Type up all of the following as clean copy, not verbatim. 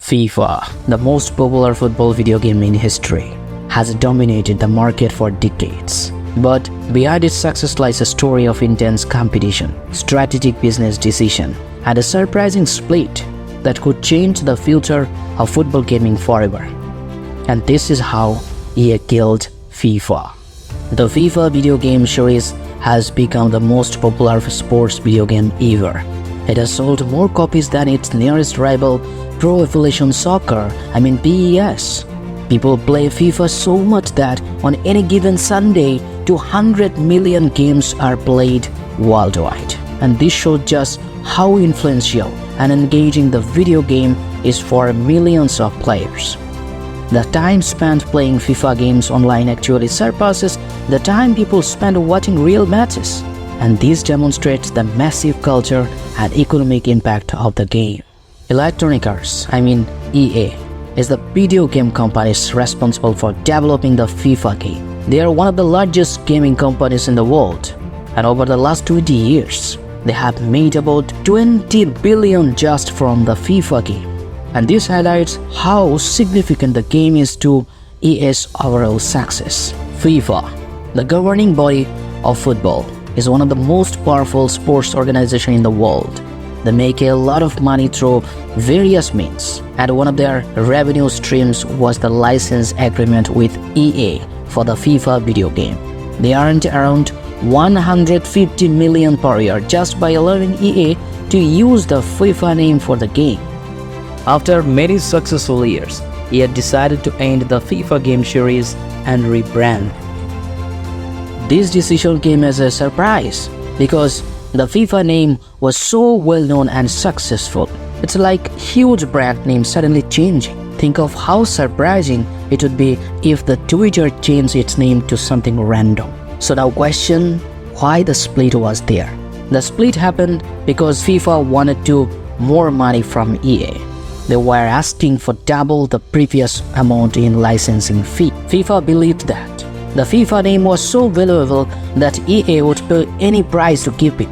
FIFA, the most popular football video game in history, has dominated the market for decades. But behind its success lies a story of intense competition, strategic business decision, and a surprising split that could change the future of football gaming forever. And this is how EA killed FIFA. The FIFA video game series has become the most popular sports video game ever. It has sold more copies than its nearest rival, Pro Evolution Soccer, PES. People play FIFA so much that on any given Sunday, 200 million games are played worldwide. And this shows just how influential and engaging the video game is for millions of players. The time spent playing FIFA games online actually surpasses the time people spend watching real matches. And this demonstrates the massive culture and economic impact of the game. Electronic Arts, EA, is the video game company responsible for developing the FIFA game. They are one of the largest gaming companies in the world, and over the last 20 years, they have made about 20 billion just from the FIFA game. And this highlights how significant the game is to EA's overall success. FIFA, the governing body of football, is one of the most powerful sports organizations in the world. They make a lot of money through various means, and one of their revenue streams was the license agreement with EA for the FIFA video game. They earned around 150 million per year just by allowing EA to use the FIFA name for the game. After many successful years, EA decided to end the FIFA game series and rebrand. This decision came as a surprise because the FIFA name was so well known and successful. It's like huge brand name suddenly changing. Think of how surprising it would be if the Twitter changed its name to something random. So now question why the split was there. The split happened because FIFA wanted more money from EA. They were asking for double the previous amount in licensing fee. FIFA believed that the FIFA name was so valuable that EA would pay any price to keep it.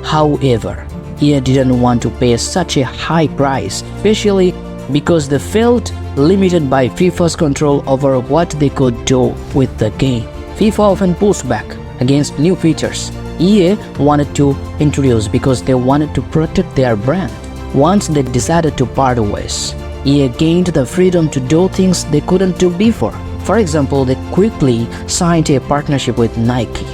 However, EA didn't want to pay such a high price, especially because they felt limited by FIFA's control over what they could do with the game. FIFA often pushed back against new features EA wanted to introduce because they wanted to protect their brand. Once they decided to part ways, EA gained the freedom to do things they couldn't do before. For example, they quickly signed a partnership with Nike,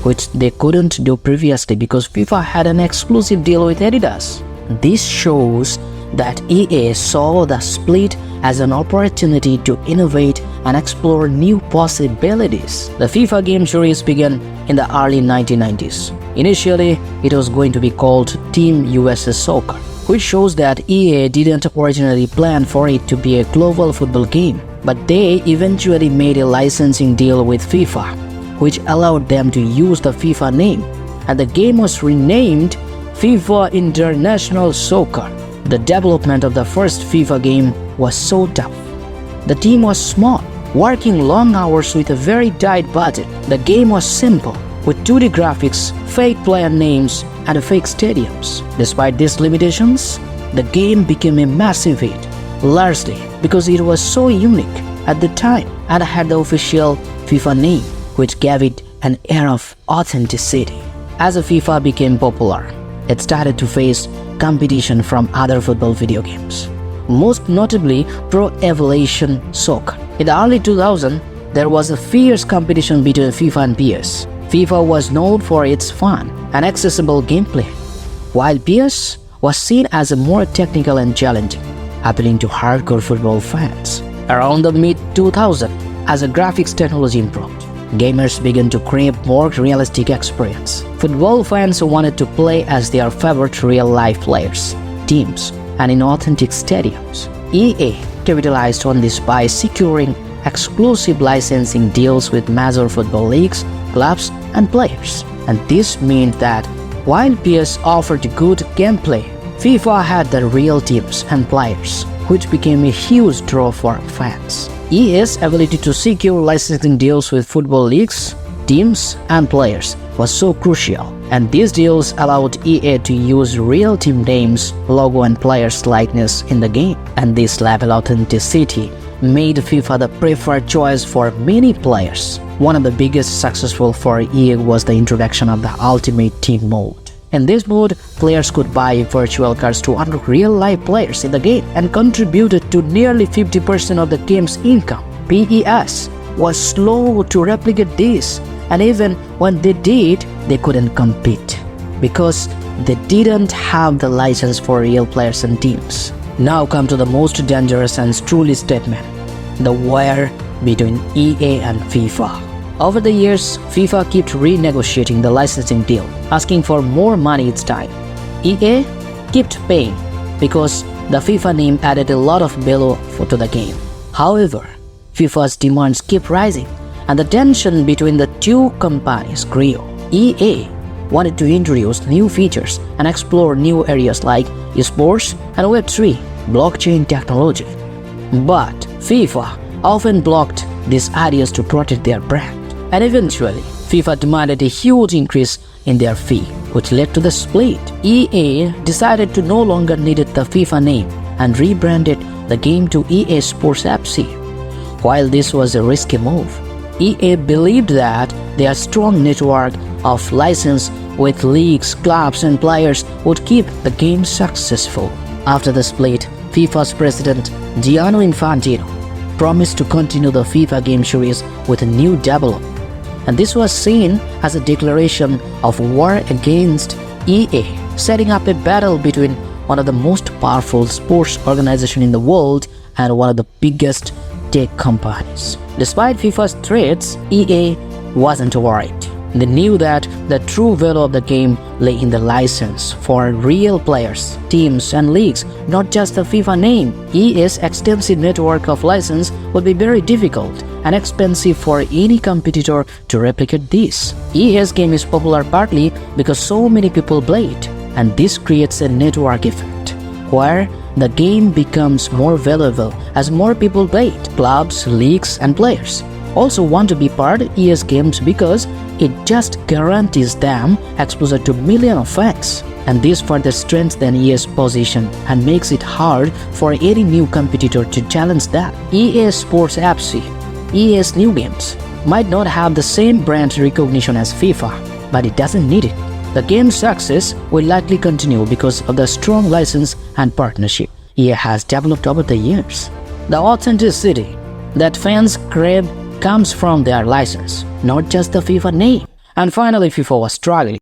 which they couldn't do previously because FIFA had an exclusive deal with Adidas. This shows that EA saw the split as an opportunity to innovate and explore new possibilities. The FIFA game series began in the early 1990s. Initially, it was going to be called Team USA Soccer, which shows that EA didn't originally plan for it to be a global football game. But they eventually made a licensing deal with FIFA, which allowed them to use the FIFA name, and the game was renamed FIFA International Soccer. The development of the first FIFA game was so tough. The team was small, working long hours with a very tight budget. The game was simple, with 2D graphics, fake player names, and fake stadiums. Despite these limitations, the game became a massive hit, largely because it was so unique at the time and had the official FIFA name, which gave it an air of authenticity. As FIFA became popular, it started to face competition from other football video games, most notably Pro Evolution Soccer. In the early 2000s, there was a fierce competition between FIFA and PS. FIFA was known for its fun and accessible gameplay, while PS was seen as more technical and challenging, appealing to hardcore football fans. Around the mid-2000s, as the graphics technology improved, gamers began to crave more realistic experience. Football fans wanted to play as their favorite real-life players, teams, and in authentic stadiums. EA capitalized on this by securing exclusive licensing deals with major football leagues, clubs, and players. And this meant that while PS offered good gameplay, FIFA had the real teams and players, which became a huge draw for fans. EA's ability to secure licensing deals with football leagues, teams, and players was so crucial And these deals allowed EA to use real team names, logo and players' likeness in the game. And this level authenticity made FIFA the preferred choice for many players. One of the biggest successful for EA was the introduction of the Ultimate Team mode. In this mode, players could buy virtual cards to unlock real-life players in the game and contributed to nearly 50% of the game's income. PES was slow to replicate this, and even when they did, they couldn't compete because they didn't have the license for real players and teams. Now come to the most dangerous and truly statement: the war between EA and FIFA. Over the years, FIFA kept renegotiating the licensing deal, asking for more money each time. EA kept paying because the FIFA name added a lot of value to the game. However, FIFA's demands kept rising, and the tension between the two companies grew. EA wanted to introduce new features and explore new areas like esports and Web3 blockchain technology. But FIFA often blocked these ideas to protect their brand. And eventually, FIFA demanded a huge increase in their fee, which led to the split. EA decided to no longer need the FIFA name and rebranded the game to EA Sports FC. While this was a risky move, EA believed that their strong network of license with leagues, clubs and players would keep the game successful. After the split, FIFA's president Gianni Infantino promised to continue the FIFA game series with a new development, and this was seen as a declaration of war against EA, setting up a battle between one of the most powerful sports organizations in the world and one of the biggest tech companies. Despite FIFA's threats, EA wasn't worried. They knew that the true value of the game lay in the license for real players, teams and leagues, not just the FIFA name. EA's extensive network of license would be very difficult and expensive for any competitor to replicate this. EA's game is popular partly because so many people play it, and this creates a network effect, where the game becomes more valuable as more people play it. Clubs, leagues and players also want to be part of EA's games because it just guarantees them exposure to millions of fans. And this further strengthens EA's position and makes it hard for any new competitor to challenge that. EA Sports FC, EA's new games, might not have the same brand recognition as FIFA, but it doesn't need it. The game's success will likely continue because of the strong license and partnership EA has developed over the years. The authenticity that fans crave comes from their license, not just the FIFA name. And finally, FIFA was struggling